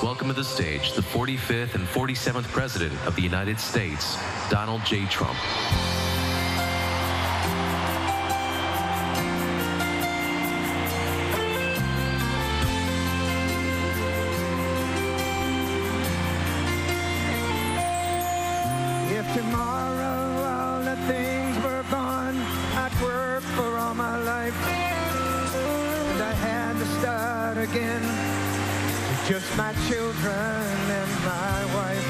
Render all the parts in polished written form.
welcome to the stage the 45th and 47th President of the United States, Donald J. Trump. If tomorrow all the things were gone, I'd work for all my life, and I had to start again with just my children and my wife.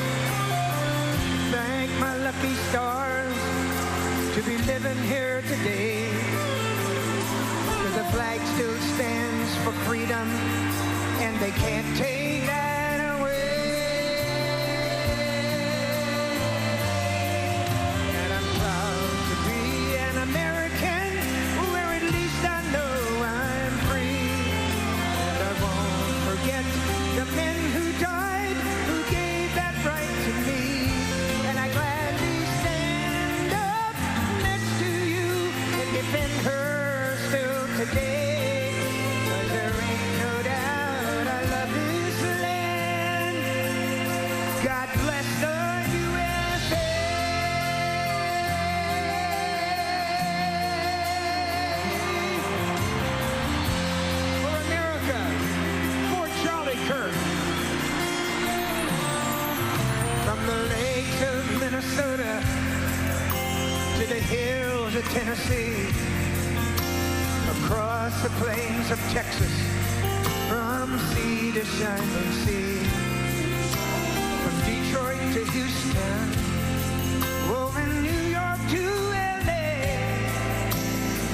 Thank my lucky stars to be living here today, 'cause the flag still stands for freedom, and they can't take that away. And I'm proud to be an American, where at least I know I'm free. And I won't forget the men who died, who gave that right to me. And I gladly stand up next to you and defend her still today. 'Cause there ain't no doubt I love this land. God bless the USA. For America, for Charlie Kirk. From the lakes of Minnesota to the hills of Tennessee, across the plains of Texas, from sea to shining sea, from Detroit to Houston, oh, and New York to LA.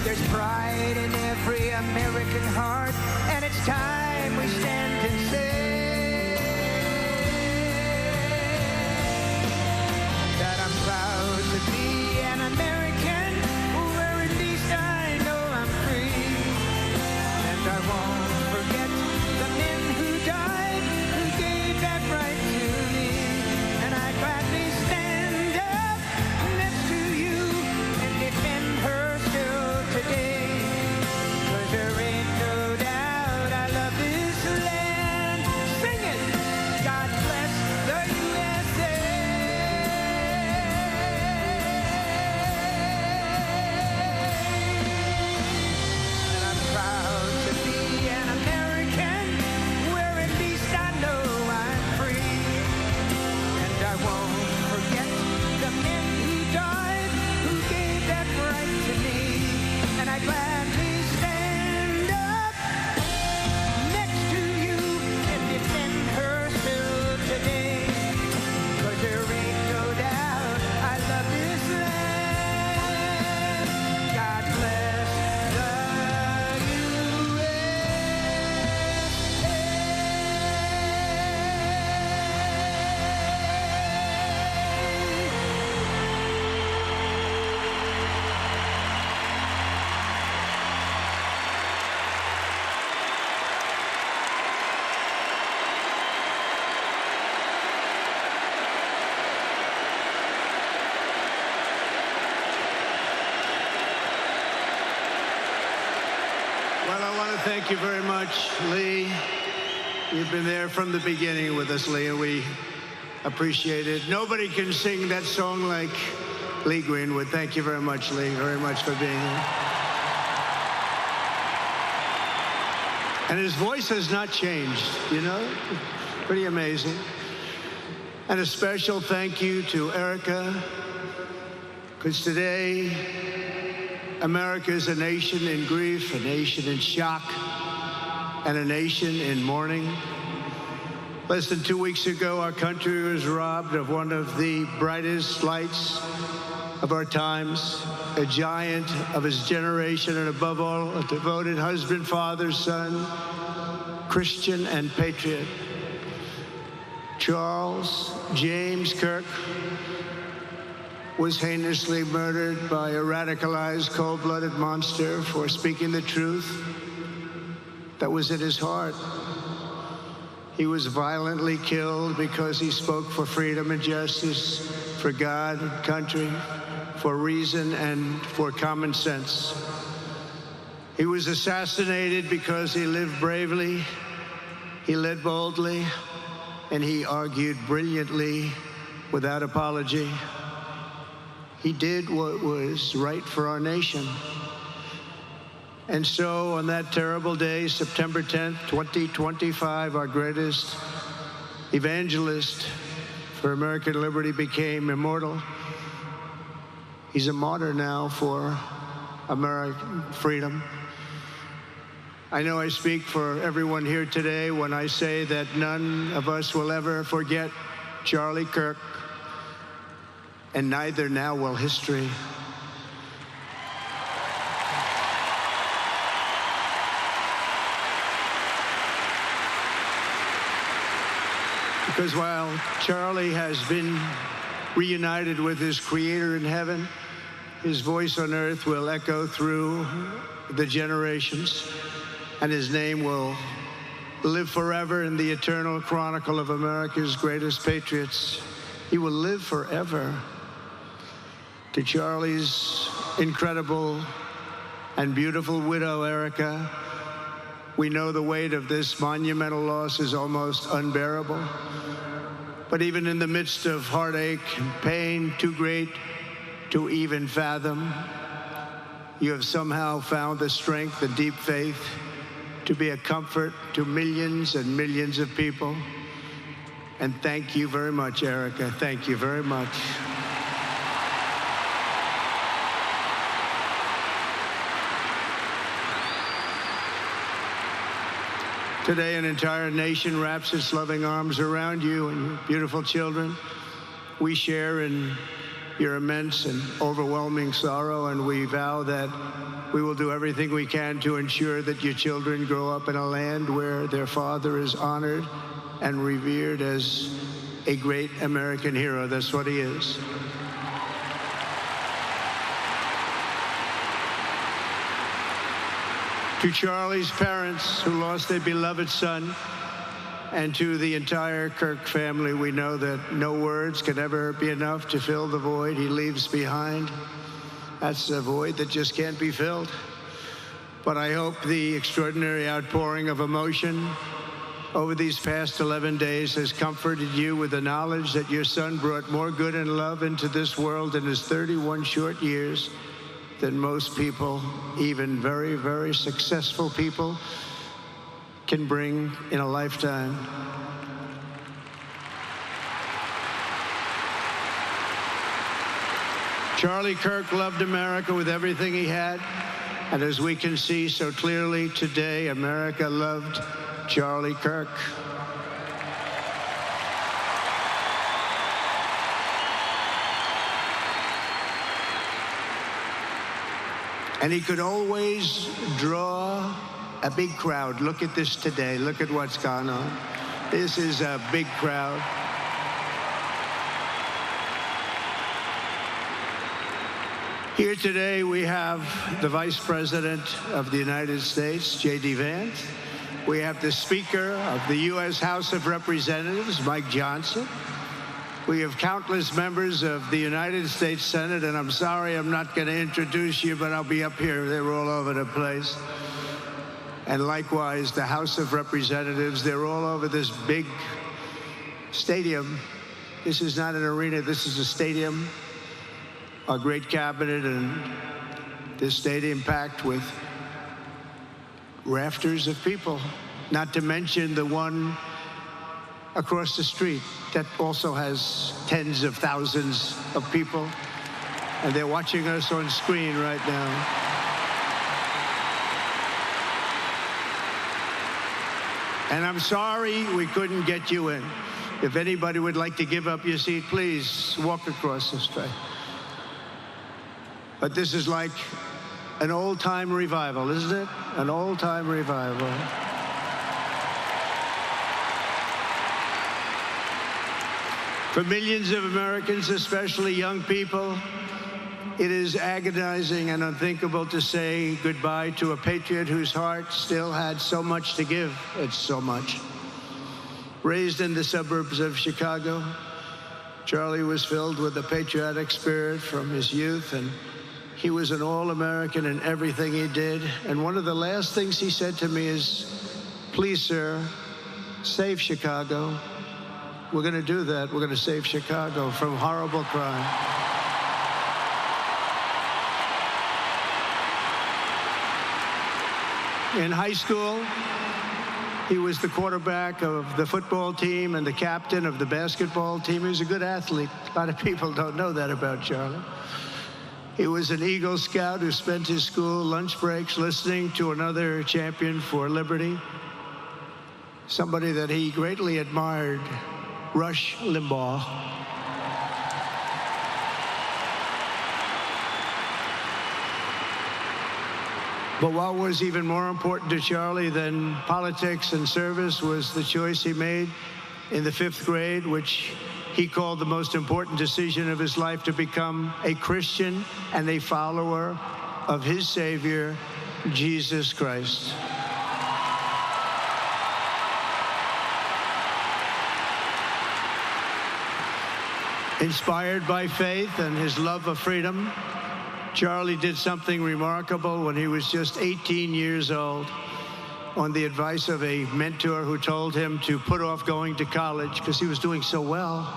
There's pride in every American heart, and it's time we stand and say that I'm proud to be an American, where at least I know I'm free. And I won't forget the men who died, who gave that right to me. And I gladly stand up next to you and defend her still today. 'Cause there ain't no doubt I love this land. Sing it! God bless the USA. And I'm proud to be an American, where at least I know I'm free. And I won't forget the men who died, who gave that right to me. And I gladly stand up next to you and defend her still today. 'Cause there ain't no doubt I love this land. God bless the Well, I want to thank you very much, Lee. You've been there from the beginning with us, Lee, and we appreciate it. Nobody can sing that song like Lee Greenwood. Thank you very much, Lee, very much for being here. And his voice has not changed, you know? Pretty amazing. And a special thank you to Erica, because today, America is a nation in grief, a nation in shock, and a nation in mourning. Less than 2 weeks ago, our country was robbed of one of the brightest lights of our times, a giant of his generation, and above all, a devoted husband, father, son, Christian, and patriot. Charles James Kirk was heinously murdered by a radicalized, cold-blooded monster for speaking the truth that was in his heart. He was violently killed because he spoke for freedom and justice, for God and country, for reason and for common sense. He was assassinated because he lived bravely, he led boldly, and he argued brilliantly without apology. He did what was right for our nation. And so on that terrible day, September 10th, 2025, our greatest evangelist for American liberty became immortal. He's a martyr now for American freedom. I know I speak for everyone here today when I say that none of us will ever forget Charlie Kirk, and neither now will history. Because while Charlie has been reunited with his Creator in heaven, his voice on earth will echo through the generations, and his name will live forever in the eternal chronicle of America's greatest patriots. He will live forever. To Charlie's incredible and beautiful widow, Erica, we know the weight of this monumental loss is almost unbearable. But even in the midst of heartache and pain too great to even fathom, you have somehow found the strength and deep faith to be a comfort to millions and millions of people. And thank you very much, Erica. Thank you very much. Today, an entire nation wraps its loving arms around you and your beautiful children. We share in your immense and overwhelming sorrow, and we vow that we will do everything we can to ensure that your children grow up in a land where their father is honored and revered as a great American hero. That's what he is. To Charlie's parents who lost their beloved son, and to the entire Kirk family, we know that no words can ever be enough to fill the void he leaves behind. That's a void that just can't be filled. But I hope the extraordinary outpouring of emotion over these past 11 days has comforted you with the knowledge that your son brought more good and love into this world in his 31 short years than most people, even very, very successful people, can bring in a lifetime. Charlie Kirk loved America with everything he had, and as we can see so clearly today, America loved Charlie Kirk. And he could always draw a big crowd. Look at this today. Look at what's gone on. This is a big crowd. Here today we have the Vice President of the United States, J.D. Vance. We have the Speaker of the U.S. House of Representatives, Mike Johnson. We have countless members of the United States Senate, and I'm sorry I'm not going to introduce you, but I'll be up here. They're all over the place. And likewise, the House of Representatives, they're all over this big stadium. This is not an arena, this is a stadium. Our great cabinet and this stadium packed with rafters of people, not to mention the one across the street that also has tens of thousands of people, and they're watching us on screen right now. And I'm sorry we couldn't get you in. If anybody would like to give up your seat, please walk across this way. But this is like an old-time revival, isn't it? An old-time revival. For millions of Americans, especially young people, it is agonizing and unthinkable to say goodbye to a patriot whose heart still had so much to give. It's so much. Raised in the suburbs of Chicago, Charlie was filled with a patriotic spirit from his youth, and he was an all-American in everything he did. And one of the last things he said to me is, "Please, sir, save Chicago. We're going to do that. We're going to save Chicago from horrible crime. In high school, he was the quarterback of the football team and the captain of the basketball team. He was a good athlete. A lot of people don't know that about Charlie. He was an Eagle Scout who spent his school lunch breaks listening to another champion for liberty, somebody that he greatly admired, Rush Limbaugh. But what was even more important to Charlie than politics and service was the choice he made in the 5th grade, which he called the most important decision of his life, to become a Christian and a follower of his Savior, Jesus Christ. Inspired by faith and his love of freedom, Charlie did something remarkable when he was just 18 years old. On the advice of a mentor who told him to put off going to college because he was doing so well,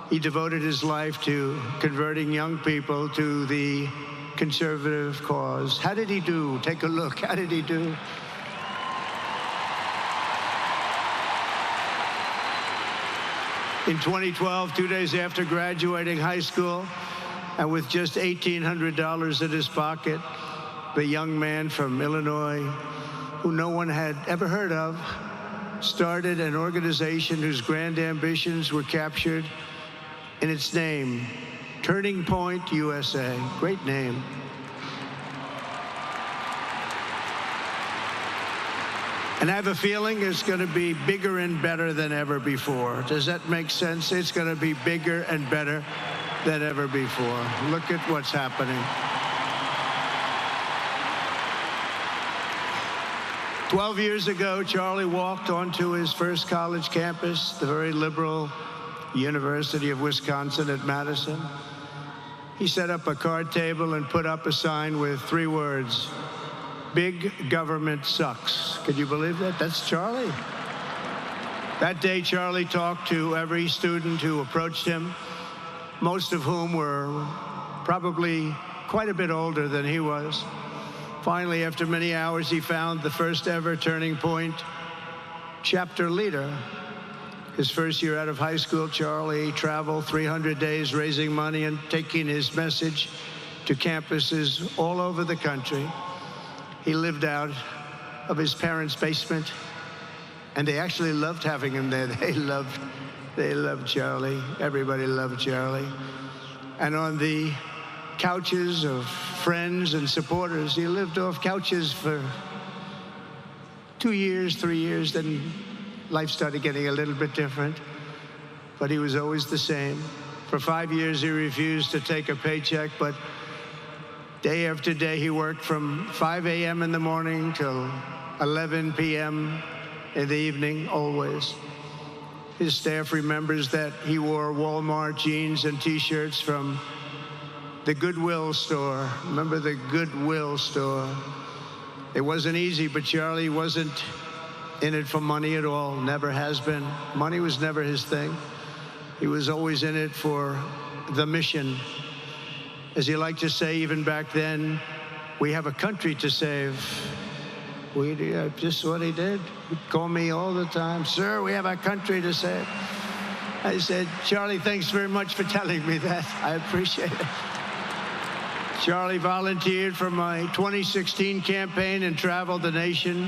he devoted his life to converting young people to the conservative cause. How did he do? Take a look. How did he do? In 2012, 2 days after graduating high school, and with just $1,800 in his pocket, the young man from Illinois, who no one had ever heard of, started an organization whose grand ambitions were captured in its name, Turning Point USA. Great name. And I have a feeling it's going to be bigger and better than ever before. Does that make sense? It's going to be bigger and better than ever before. Look at what's happening. 12 years ago, Charlie walked onto his first college campus, the very liberal University of Wisconsin at Madison. He set up a card table and put up a sign with 3 words: "Big government sucks." Could you believe that? That's Charlie. That day, Charlie talked to every student who approached him, most of whom were probably quite a bit older than he was. Finally, after many hours, he found the first ever Turning Point chapter leader. His first year out of high school, Charlie traveled 300 days raising money and taking his message to campuses all over the country. He lived out of his parents' basement, and they actually loved having him there. They loved Charlie. Everybody loved Charlie. And on the couches of friends and supporters, he lived off couches for 2 years, 3 years, then life started getting a little bit different, but he was always the same. For 5 years, he refused to take a paycheck, but day after day, he worked from 5 a.m. in the morning till 11 p.m. in the evening, always. His staff remembers that he wore Walmart jeans and T-shirts from the Goodwill store. Remember the Goodwill store? It wasn't easy, but Charlie wasn't in it for money at all, never has been. Money was never his thing. He was always in it for the mission. As he liked to say even back then, we have a country to save. Just what he did. He'd call me all the time, "Sir, we have a country to save." I said, "Charlie, thanks very much for telling me that. I appreciate it." Charlie volunteered for my 2016 campaign and traveled the nation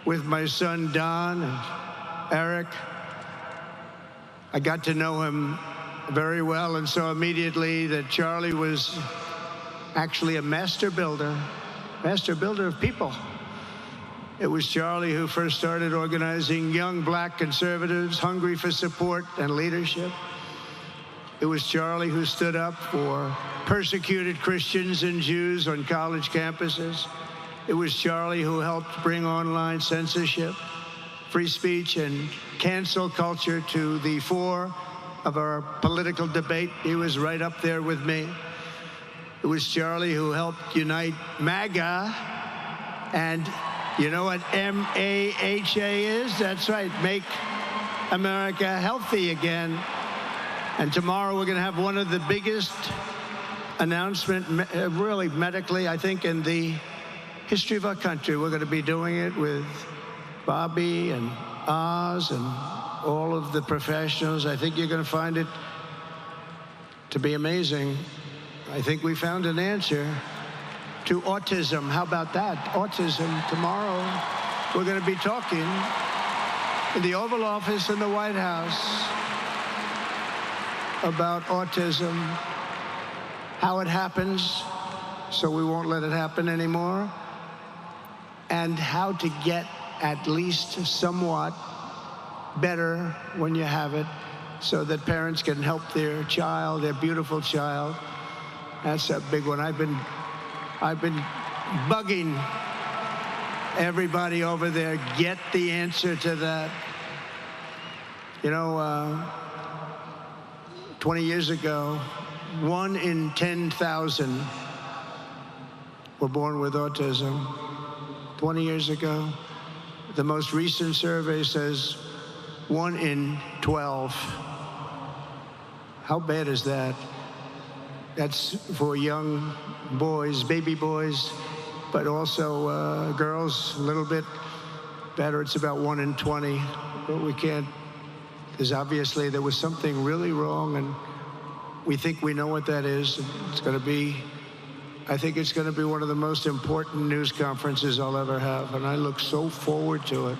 with my son Don and Eric. I got to know him very well and saw immediately that Charlie was actually a master builder of people. It was Charlie who first started organizing young black conservatives hungry for support and leadership. It was Charlie who stood up for persecuted Christians and Jews on college campuses. It was Charlie who helped bring online censorship, free speech, and cancel culture to the fore of our political debate. He was right up there with me. It was Charlie who helped unite MAGA, and you know what MAHA is? That's right, Make America healthy again. And tomorrow we're going to have one of the biggest announcements, really medically, I think, in the history of our country. We're going to be doing it with Bobby and Oz and all of the professionals. I think you're going to find it to be amazing. I think we found an answer to autism. How about that? Autism. Tomorrow, we're going to be talking in the Oval Office in the White House about autism, how it happens, so we won't let it happen anymore, and how to get at least somewhat better when you have it, so that parents can help their child, their beautiful child. That's a big one. I've been bugging everybody over there, get the answer to that. You know, 20 years ago, 1 in 10,000 were born with autism. 20 years ago, the most recent survey says 1 in 12. How bad is that? That's for young boys, baby boys, but also girls, a little bit better. It's about 1 in 20. But we can't, because obviously there was something really wrong, and we think we know what that is. It's going to be, I think it's going to be one of the most important news conferences I'll ever have, and I look so forward to it.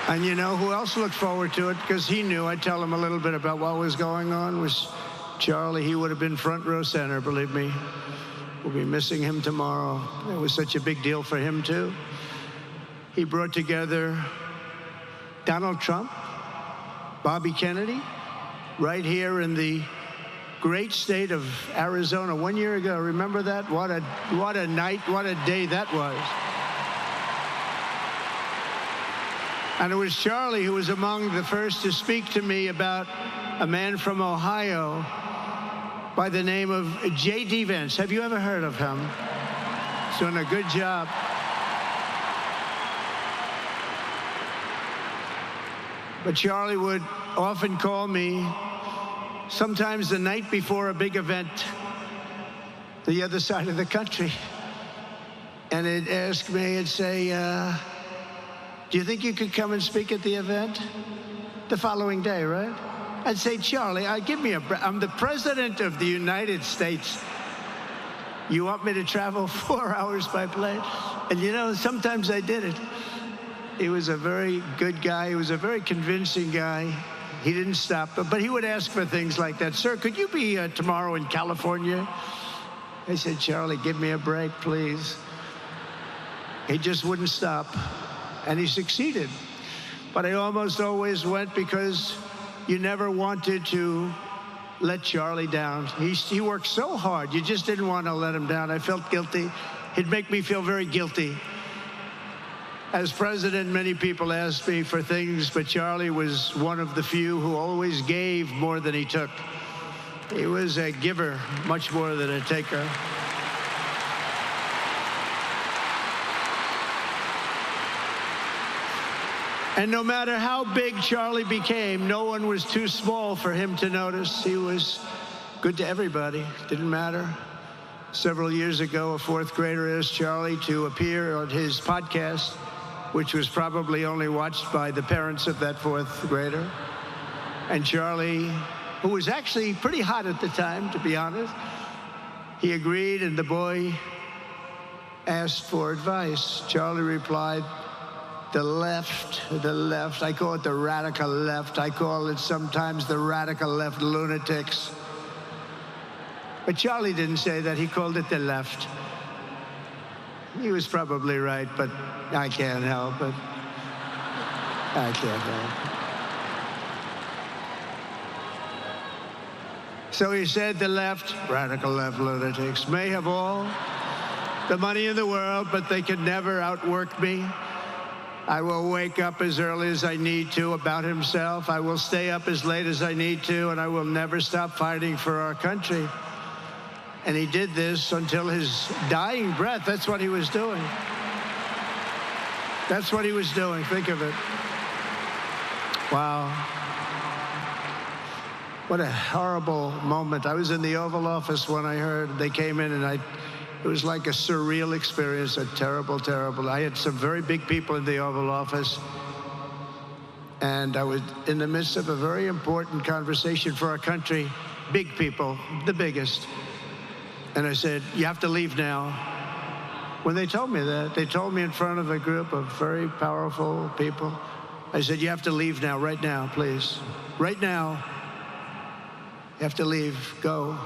And you know who else looked forward to it? Because he knew. I'd tell him a little bit about what was going on. Was Charlie. He would have been front row center, believe me. We'll be missing him tomorrow. It was such a big deal for him, too. He brought together Donald Trump, Bobby Kennedy, right here in the great state of Arizona 1 year ago. Remember that? What a night, what a day that was. And it was Charlie who was among the first to speak to me about a man from Ohio by the name of J.D. Vance. Have you ever heard of him? He's doing a good job. But Charlie would often call me, sometimes the night before a big event, the other side of the country. And he'd ask me, he'd say, do you think you could come and speak at the event? The following day, right? I'd say, Charlie, give me I'm the President of the United States. You want me to travel 4 hours by plane? And you know, sometimes I did it. He was a very good guy. He was a very convincing guy. He didn't stop, but he would ask for things like that. Sir, could you be tomorrow in California? I said, Charlie, give me a break, please. He just wouldn't stop. And he succeeded. But I almost always went because you never wanted to let Charlie down. He worked so hard. You just didn't want to let him down. I felt guilty. He'd make me feel very guilty. As president, many people asked me for things, but Charlie was one of the few who always gave more than he took. He was a giver, much more than a taker. And no matter how big Charlie became, no one was too small for him to notice. He was good to everybody. Didn't matter. Several years ago, a fourth grader asked Charlie to appear on his podcast, which was probably only watched by the parents of that fourth grader. And Charlie, who was actually pretty hot at the time, to be honest, he agreed, and the boy asked for advice. Charlie replied, the left, I call it the radical left. I call it sometimes the radical left lunatics. But Charlie didn't say that. He called it the left. He was probably right, but I can't help it. I can't help it. So he said the left, radical left lunatics, may have all the money in the world, but they can never outwork me. I will wake up as early as I need to about himself. I will stay up as late as I need to, and I will never stop fighting for our country. And he did this until his dying breath. That's what he was doing. That's what he was doing. Think of it. Wow. What a horrible moment. I was in the Oval Office when I heard they came in, and it was like a surreal experience, a terrible, terrible. I had some very big people in the Oval Office, and I was in the midst of a very important conversation for our country, big people, the biggest. And I said, you have to leave now. When they told me that, they told me in front of a group of very powerful people, I said, you have to leave now, right now, please. Right now. You have to leave. Go.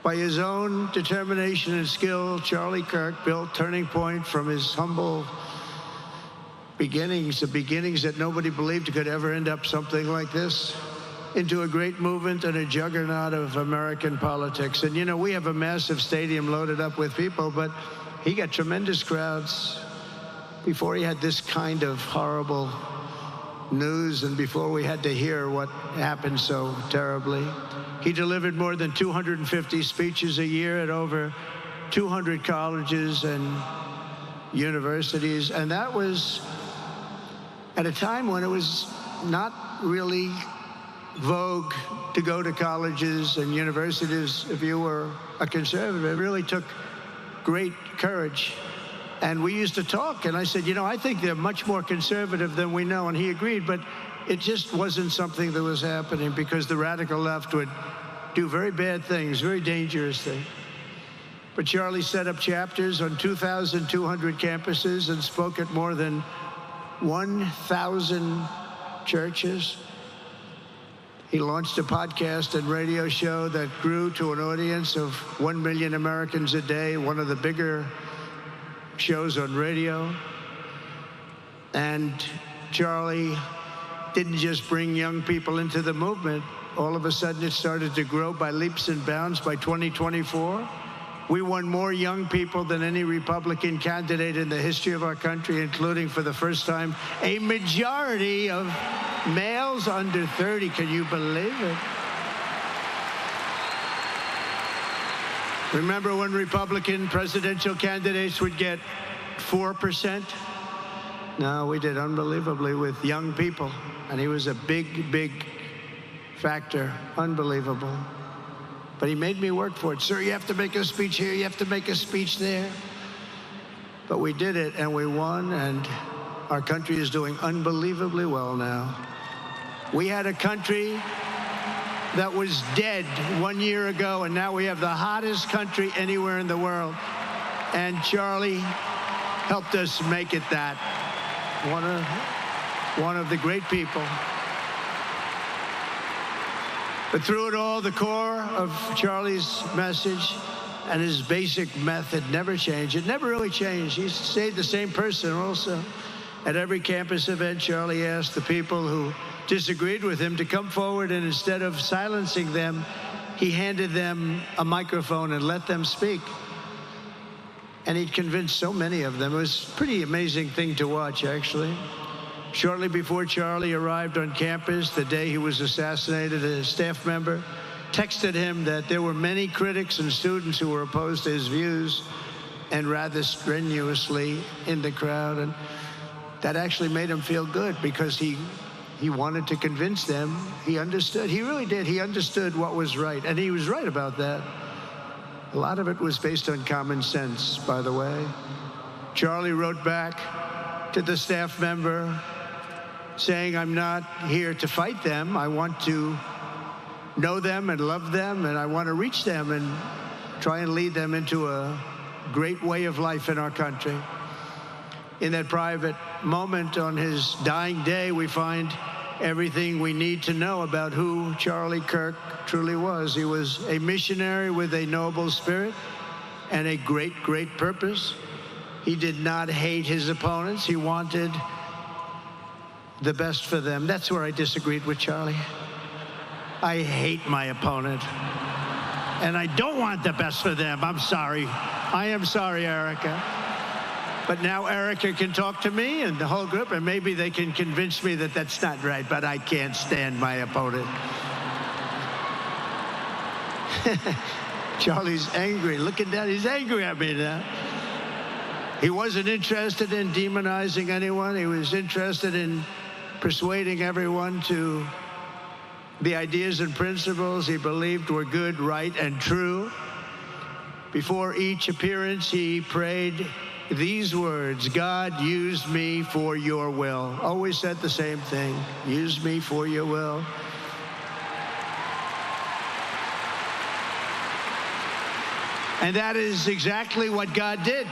By his own determination and skill, Charlie Kirk built Turning Point from his humble beginnings, the beginnings that nobody believed could ever end up something like this, into a great movement and a juggernaut of American politics. And, you know, we have a massive stadium loaded up with people, but he got tremendous crowds before he had this kind of horrible news and before we had to hear what happened so terribly. He delivered more than 250 speeches a year at over 200 colleges and universities, and that was at a time when it was not really vogue to go to colleges and universities if you were a conservative. It really took great courage. And we used to talk, and I said, you know, I think they're much more conservative than we know, and he agreed, but it just wasn't something that was happening because the radical left would do very bad things, very dangerous things. But Charlie set up chapters on 2,200 campuses and spoke at more than 1,000 churches. He launched a podcast and radio show that grew to an audience of 1 million Americans a day, one of the bigger shows on radio. And Charlie didn't just bring young people into the movement. All of a sudden, it started to grow by leaps and bounds. By 2024, we won more young people than any Republican candidate in the history of our country, including, for the first time, a majority of males under 30. Can you believe it? Remember when Republican presidential candidates would get 4%? No, we did unbelievably with young people. And he was a big, big factor. Unbelievable. But he made me work for it. Sir, you have to make a speech here. You have to make a speech there. But we did it, and we won, and our country is doing unbelievably well now. We had a country that was dead 1 year ago, and now we have the hottest country anywhere in the world. And Charlie helped us make it that. One of the great people. But through it all, the core of Charlie's message and his basic method never changed. It never really changed. He stayed the same person also. At every campus event, Charlie asked the people who disagreed with him to come forward, and instead of silencing them, he handed them a microphone and let them speak. And he'd convinced so many of them. It was a pretty amazing thing to watch, actually. Shortly before Charlie arrived on campus, the day he was assassinated, a staff member texted him that there were many critics and students who were opposed to his views, and rather strenuously in the crowd. And that actually made him feel good because he wanted to convince them. He understood. He really did. He understood what was right. And he was right about that. A lot of it was based on common sense, by the way. Charlie wrote back to the staff member saying, I'm not here to fight them. I want to know them and love them, and I want to reach them and try and lead them into a great way of life in our country. In that private moment on his dying day, we find everything we need to know about who Charlie Kirk truly was. He was a missionary with a noble spirit and a great, great purpose. He did not hate his opponents. He wanted the best for them. That's where I disagreed with Charlie. I hate my opponent, and I don't want the best for them. I'm sorry. I am sorry, Erica. But now Erica can talk to me and the whole group, and maybe they can convince me that that's not right, but I can't stand my opponent. Charlie's angry, looking down. He's angry at me now. He wasn't interested in demonizing anyone. He was interested in persuading everyone to the ideas and principles he believed were good, right, and true. Before each appearance, he prayed these words: God, use me for your will. Always said the same thing: use me for your will. And that is exactly what God did.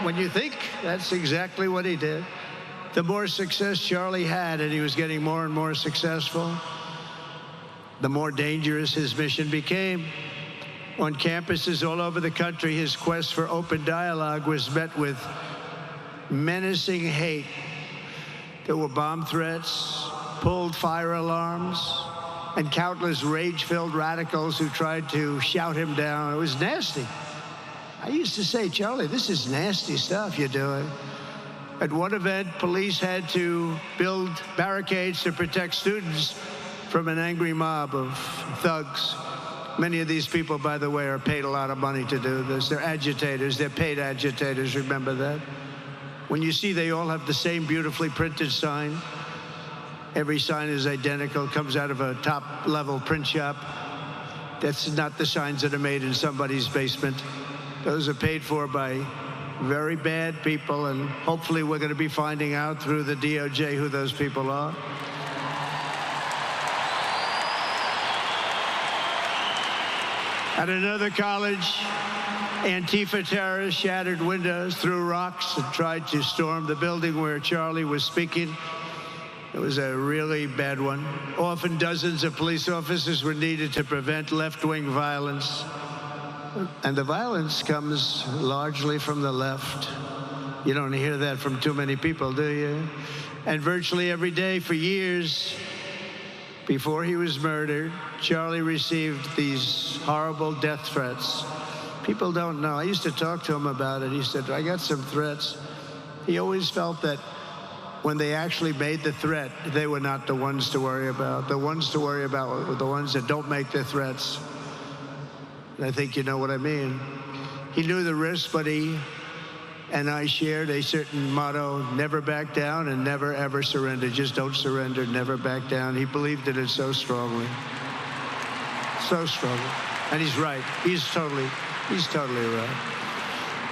When you think, that's exactly what he did. The more success Charlie had, and he was getting more and more successful, the more dangerous his mission became. On campuses all over the country, his quest for open dialogue was met with menacing hate. There were bomb threats, pulled fire alarms, and countless rage-filled radicals who tried to shout him down. It was nasty. I used to say, Charlie, this is nasty stuff you're doing. At one event, police had to build barricades to protect students from an angry mob of thugs. Many of these people, by the way, are paid a lot of money to do this. They're agitators. They're paid agitators. Remember that? When you see they all have the same beautifully printed sign, every sign is identical, comes out of a top-level print shop. That's not the signs that are made in somebody's basement. Those are paid for by very bad people, and hopefully we're going to be finding out through the DOJ who those people are. At another college, Antifa terrorists shattered windows, threw rocks, and tried to storm the building where Charlie was speaking. It was a really bad one. Often dozens of police officers were needed to prevent left-wing violence. And the violence comes largely from the left. You don't hear that from too many people, do you? And virtually every day for years before he was murdered, Charlie received these horrible death threats. People don't know. I used to talk to him about it. He said, I got some threats. He always felt that when they actually made the threat, they were not the ones to worry about. The ones to worry about were the ones that don't make the threats. I think you know what I mean. He knew the risk, but he and I shared a certain motto: never back down and never ever surrender. Just don't surrender, never back down. He believed in it so strongly. So strongly. And he's right. He's totally right.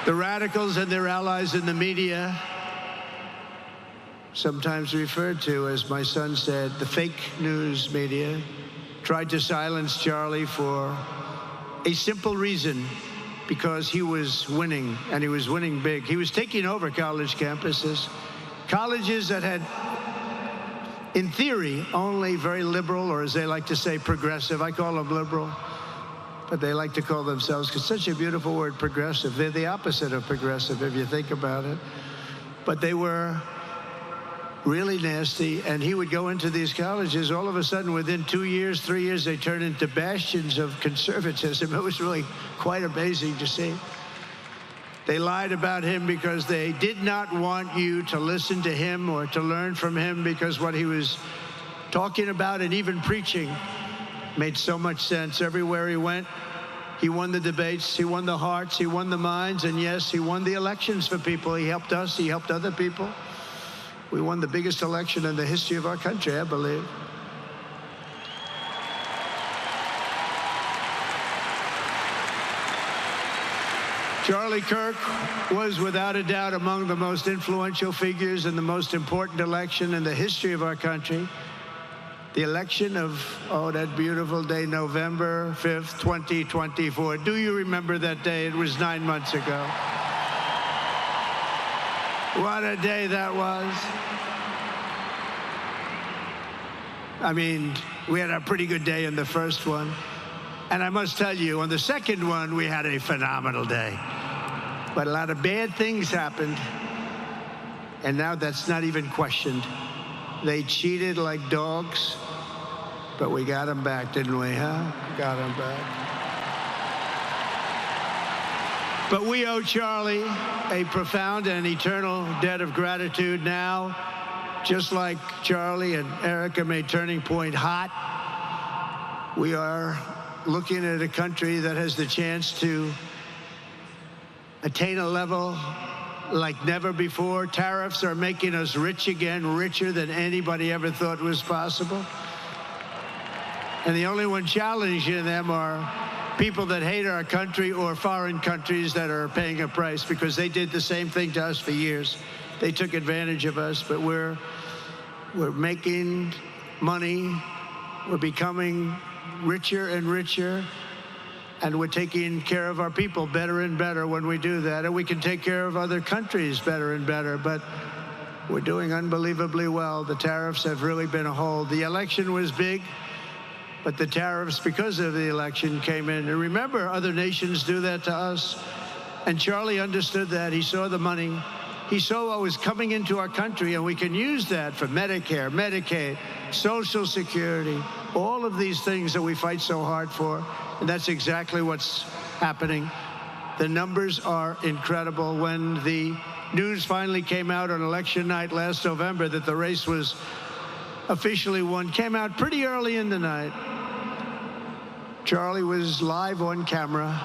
The radicals and their allies in the media, sometimes referred to, as my son said, the fake news media, tried to silence Charlie for a simple reason: because he was winning, and he was winning big. He was taking over college campuses, colleges that had, in theory, only very liberal, or as they like to say, progressive. I call them liberal, but they like to call themselves, because it's such a beautiful word, progressive. They're the opposite of progressive, if you think about it. But they were really nasty, and he would go into these colleges. All of a sudden, within 2 years, 3 years, they turned into bastions of conservatism. It was really quite amazing to see. They lied about him because they did not want you to listen to him or to learn from him, because what he was talking about and even preaching made so much sense. Everywhere he went, he won the debates, he won the hearts, he won the minds, and yes, he won the elections for people. He helped us, he helped other people. We won the biggest election in the history of our country, I believe. Charlie Kirk was without a doubt among the most influential figures in the most important election in the history of our country. The election of, that beautiful day, November 5th, 2024. Do you remember that day? It was 9 months ago. What a day that was. I mean, we had a pretty good day in the first one. And I must tell you, on the second one, we had a phenomenal day. But a lot of bad things happened. And now that's not even questioned. They cheated like dogs, but we got them back, didn't we, huh? Got them back. But we owe Charlie a profound and eternal debt of gratitude now. Just like Charlie and Erica made Turning Point hot, we are looking at a country that has the chance to attain a level like never before. Tariffs are making us rich again, richer than anybody ever thought was possible. And the only one challenging them are people that hate our country or foreign countries that are paying a price, because they did the same thing to us for years. They took advantage of us, but we're making money. We're becoming richer and richer, and we're taking care of our people better and better when we do that. And we can take care of other countries better and better, but we're doing unbelievably well. The tariffs have really been a hold. The election was big, but the tariffs, because of the election, came in. And remember, other nations do that to us. And Charlie understood that. He saw the money. He saw what was coming into our country, and we can use that for Medicare, Medicaid, Social Security, all of these things that we fight so hard for. And that's exactly what's happening. The numbers are incredible. When the news finally came out on election night last November that the race was officially won, came out pretty early in the night. Charlie was live on camera.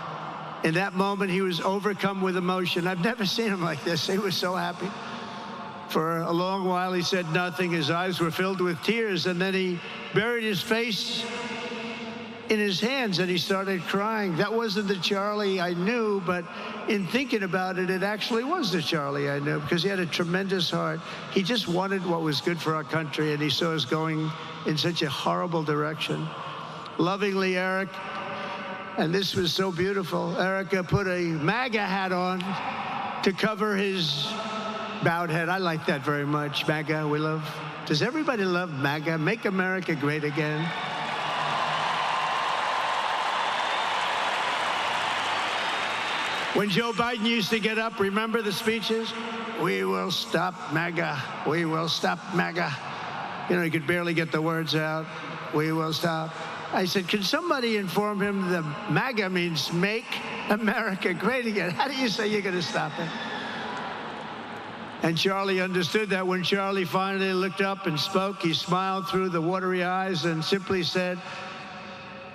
In that moment, he was overcome with emotion. I've never seen him like this. He was so happy. For a long while, he said nothing. His eyes were filled with tears, and then he buried his face in his hands, and he started crying. That wasn't the Charlie I knew, but in thinking about it, it actually was the Charlie I knew, because he had a tremendous heart. He just wanted what was good for our country, and he saw us going in such a horrible direction. Lovingly, Eric, and this was so beautiful, Erica put a MAGA hat on to cover his bowed head. I like that very much. MAGA, we love. Does everybody love MAGA? Make America Great Again. When Joe Biden used to get up, remember the speeches? We will stop MAGA. We will stop MAGA. You know, he could barely get the words out. We will stop. I said, can somebody inform him that MAGA means Make America Great Again? How do you say you're going to stop it? And Charlie understood that. When Charlie finally looked up and spoke, he smiled through the watery eyes and simply said,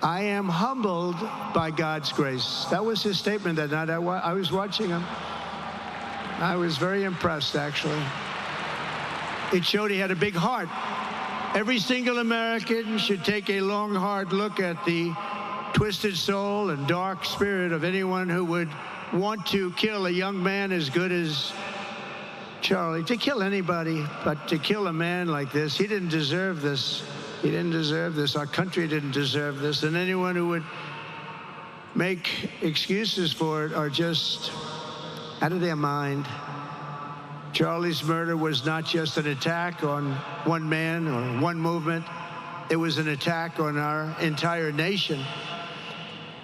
I am humbled by God's grace. That was his statement that night. I was watching him. I was very impressed, actually. It showed he had a big heart. Every single American should take a long, hard look at the twisted soul and dark spirit of anyone who would want to kill a young man as good as Charlie. To kill anybody, but to kill a man like this, he didn't deserve this. He didn't deserve this. Our country didn't deserve this. And anyone who would make excuses for it are just out of their mind. Charlie's murder was not just an attack on one man or one movement. It was an attack on our entire nation.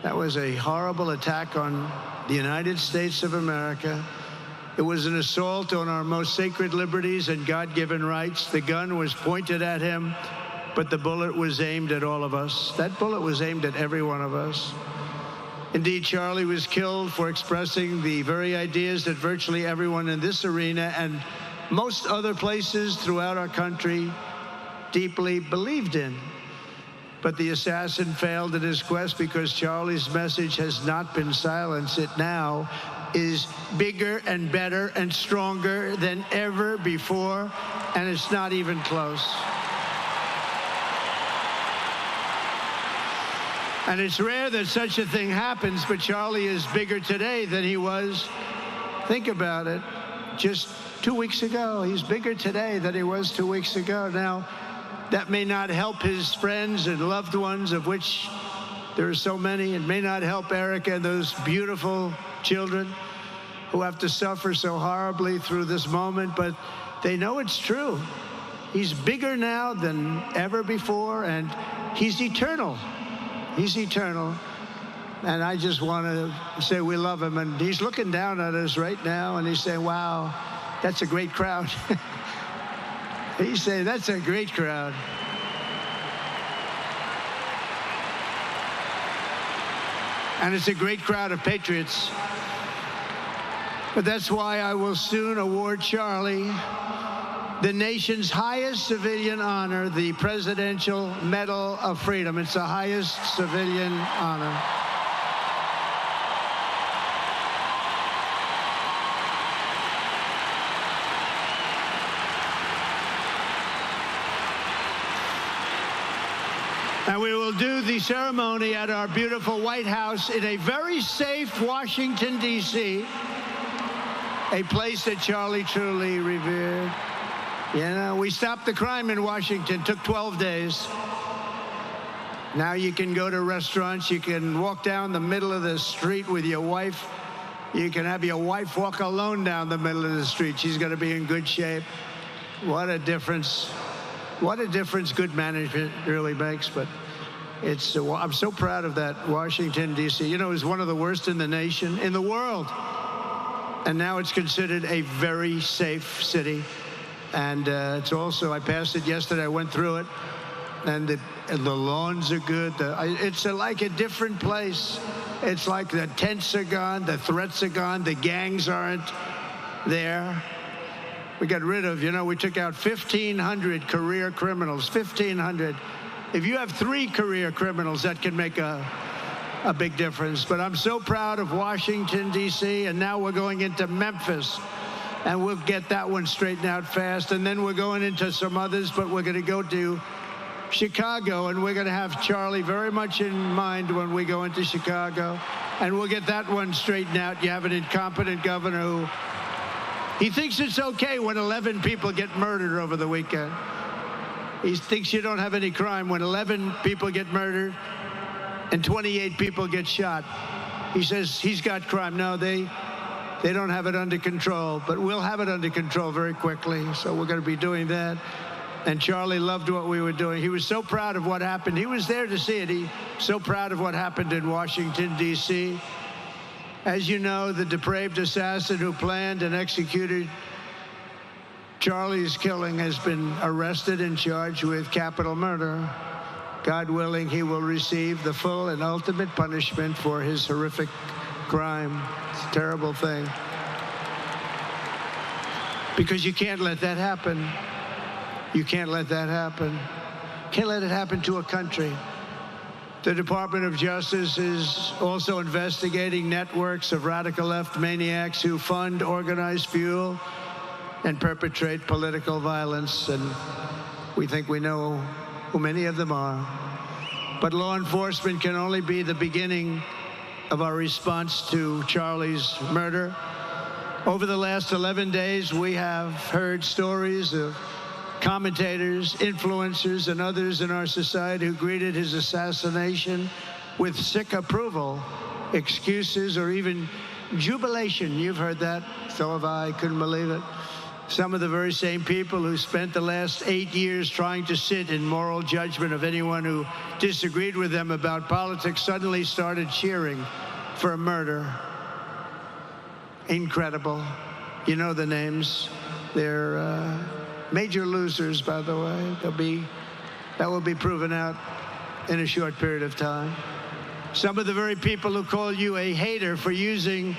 That was a horrible attack on the United States of America. It was an assault on our most sacred liberties and God-given rights. The gun was pointed at him, but the bullet was aimed at all of us. That bullet was aimed at every one of us. Indeed, Charlie was killed for expressing the very ideas that virtually everyone in this arena and most other places throughout our country deeply believed in. But the assassin failed in his quest because Charlie's message has not been silenced. It now is bigger and better and stronger than ever before, and it's not even close. And it's rare that such a thing happens, but Charlie is bigger today than he was, think about it, just 2 weeks ago. He's bigger today than he was 2 weeks ago. Now, that may not help his friends and loved ones, of which there are so many. It may not help Erica and those beautiful children who have to suffer so horribly through this moment, but they know it's true. He's bigger now than ever before, and he's eternal. He's eternal. And I just want to say we love him. And he's looking down at us right now, and he's saying, wow, that's a great crowd. He's saying, that's a great crowd. And it's a great crowd of patriots. But that's why I will soon award Charlie the nation's highest civilian honor, the Presidential Medal of Freedom. It's the highest civilian honor. And we will do the ceremony at our beautiful White House in a very safe Washington, D.C., a place that Charlie truly revered. You know, we stopped the crime in Washington. Took 12 days. Now you can go to restaurants. You can walk down the middle of the street with your wife. You can have your wife walk alone down the middle of the street. She's going to be in good shape. What a difference. What a difference good management really makes. But it's, I'm so proud of that Washington, D.C. You know, it was one of the worst in the nation, in the world. And now it's considered a very safe city. And it's also, I passed it yesterday, I went through it, and the lawns are good. It's like a different place. It's like the tents are gone, the threats are gone, the gangs aren't there. We got rid of, you know, we took out 1,500 career criminals, 1,500. If you have 3 career criminals, that can make a big difference. But I'm so proud of Washington, D.C., and now we're going into Memphis. And we'll get that one straightened out fast. And then we're going into some others, but we're going to go to Chicago, and we're going to have Charlie very much in mind when we go into Chicago. And we'll get that one straightened out. You have an incompetent governor who, he thinks it's okay when 11 people get murdered over the weekend. He thinks you don't have any crime when 11 people get murdered and 28 people get shot. He says he's got crime. No, they don't have it under control, but we'll have it under control very quickly. So we're going to be doing that. And Charlie loved what we were doing. He was so proud of what happened. He was there to see it. He's so proud of what happened in Washington, D.C. As you know, the depraved assassin who planned and executed Charlie's killing has been arrested and charged with capital murder. God willing, he will receive the full and ultimate punishment for his horrific crime. It's a terrible thing. Because you can't let that happen. You can't let that happen. Can't let it happen to a country. The Department of Justice is also investigating networks of radical left maniacs who fund, organize, fuel, and perpetrate political violence. And we think we know who many of them are. But law enforcement can only be the beginning of our response to Charlie's murder. Over the last 11 days, we have heard stories of commentators, influencers, and others in our society who greeted his assassination with sick approval, excuses, or even jubilation. You've heard that. So have I. Couldn't believe it. Some of the very same people who spent the last 8 years trying to sit in moral judgment of anyone who disagreed with them about politics suddenly started cheering for a murder. Incredible. You know the names. They're major losers, by the way. That will be proven out in a short period of time. Some of the very people who call you a hater for using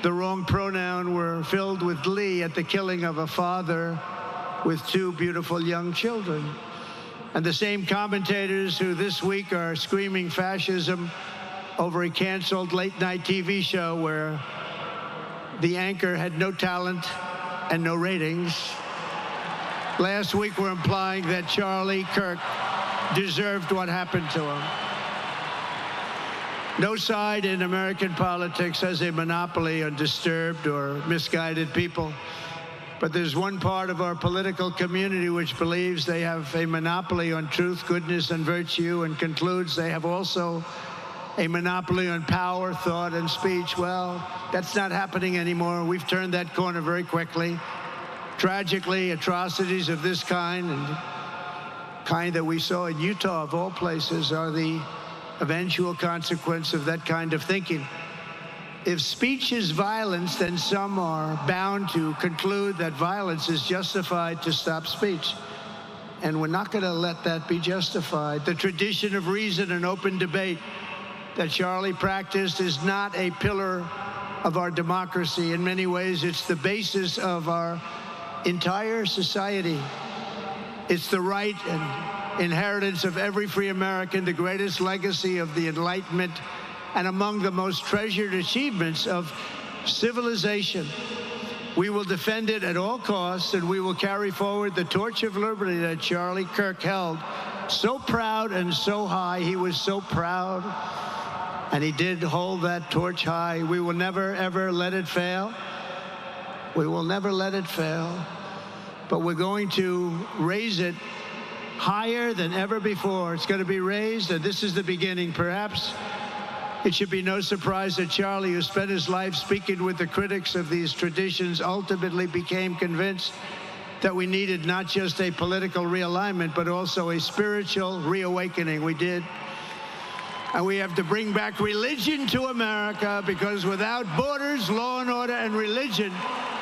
the wrong pronoun were filled with glee at the killing of a father with 2 beautiful young children. And the same commentators who this week are screaming fascism over a canceled late-night TV show where the anchor had no talent and no ratings, last week were implying that Charlie Kirk deserved what happened to him. No side in American politics has a monopoly on disturbed or misguided people. But there's one part of our political community which believes they have a monopoly on truth, goodness, and virtue, and concludes they have also a monopoly on power, thought, and speech. Well, that's not happening anymore. We've turned that corner very quickly. Tragically, atrocities of this kind, and kind that we saw in Utah, of all places, are the eventual consequence of that kind of thinking. If speech is violence, then some are bound to conclude that violence is justified to stop speech. And we're not going to let that be justified. The tradition of reason and open debate that Charlie practiced is not a pillar of our democracy. In many ways, it's the basis of our entire society. It's the right and inheritance of every free American, the greatest legacy of the Enlightenment, and among the most treasured achievements of civilization. We will defend it at all costs, and we will carry forward the torch of liberty that Charlie Kirk held so proud and so high. He was so proud, and he did hold that torch high. We will never, ever let it fail. We will never let it fail. But we're going to raise it higher than ever before. It's going to be raised, and this is the beginning. Perhaps it should be no surprise that Charlie, who spent his life speaking with the critics of these traditions, ultimately became convinced that we needed not just a political realignment, but also a spiritual reawakening. We did. And we have to bring back religion to America, because without borders, law and order, and religion,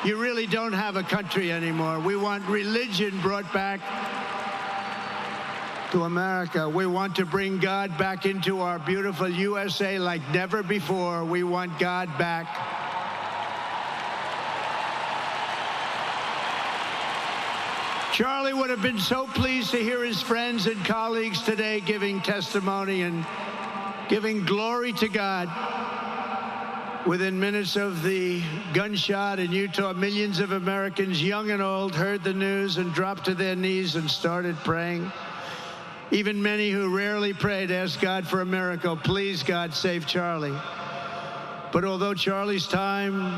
you really don't have a country anymore. We want religion brought back to America. We want to bring God back into our beautiful USA like never before. We want God back. Charlie would have been so pleased to hear his friends and colleagues today giving testimony and giving glory to God. Within minutes of the gunshot in Utah, millions of Americans, young and old, heard the news and dropped to their knees and started praying. Even many who rarely prayed asked God for a miracle. Please, God, save Charlie. But although Charlie's time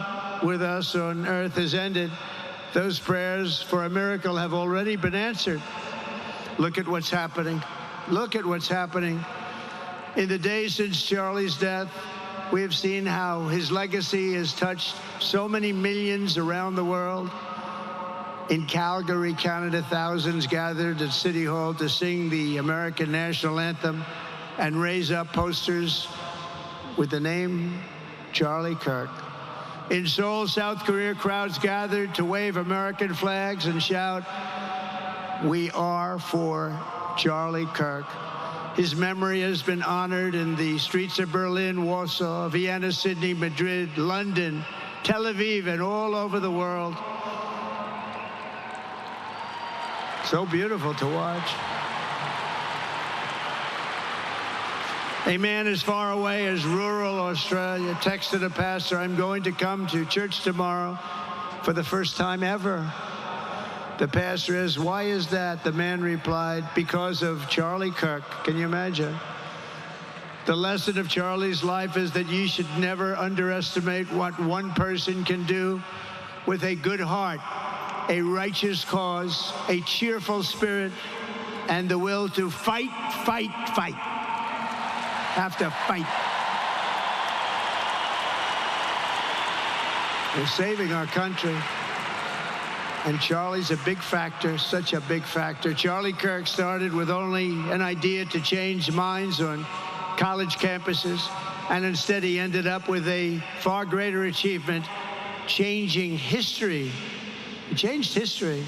with us on earth has ended, those prayers for a miracle have already been answered. Look at what's happening. Look at what's happening. In the days since Charlie's death, we have seen how his legacy has touched so many millions around the world. In Calgary, Canada, thousands gathered at City Hall to sing the American national anthem and raise up posters with the name Charlie Kirk. In Seoul, South Korea, crowds gathered to wave American flags and shout, "We are for Charlie Kirk." His memory has been honored in the streets of Berlin, Warsaw, Vienna, Sydney, Madrid, London, Tel Aviv, and all over the world. So beautiful to watch. A man as far away as rural Australia texted a pastor, "I'm going to come to church tomorrow for the first time ever." The pastor asked, "Why is that?" The man replied, "Because of Charlie Kirk." Can you imagine? The lesson of Charlie's life is that you should never underestimate what one person can do with a good heart, a righteous cause, a cheerful spirit, and the will to fight, fight, fight. Have to fight. We're saving our country. And Charlie's a big factor, such a big factor. Charlie Kirk started with only an idea to change minds on college campuses, and instead he ended up with a far greater achievement, changing history. He changed history.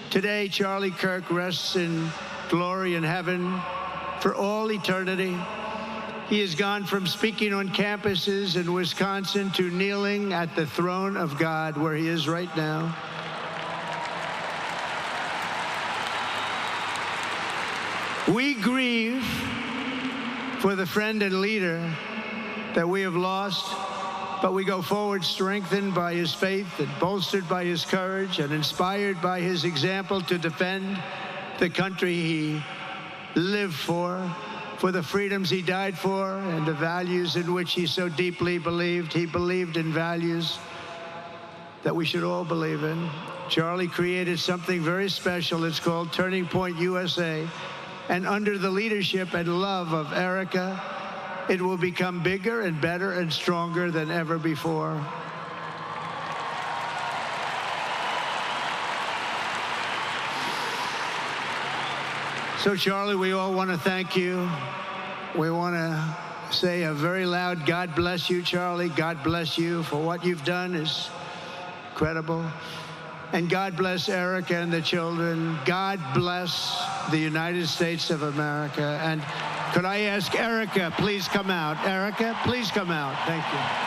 Today, Charlie Kirk rests in glory in heaven for all eternity. He has gone from speaking on campuses in Wisconsin to kneeling at the throne of God, where he is right now. We grieve for the friend and leader that we have lost, but we go forward strengthened by his faith and bolstered by his courage and inspired by his example to defend the country he lived for the freedoms he died for, and the values in which he so deeply believed. He believed in values that we should all believe in. Charlie created something very special. It's called Turning Point USA. And under the leadership and love of Erica, it will become bigger and better and stronger than ever before. So, Charlie, we all want to thank you. We want to say a very loud God bless you, Charlie. God bless you for what you've done is incredible. And God bless Erica and the children. God bless the United States of America. And could I ask Erica, please come out. Erica, please come out. Thank you.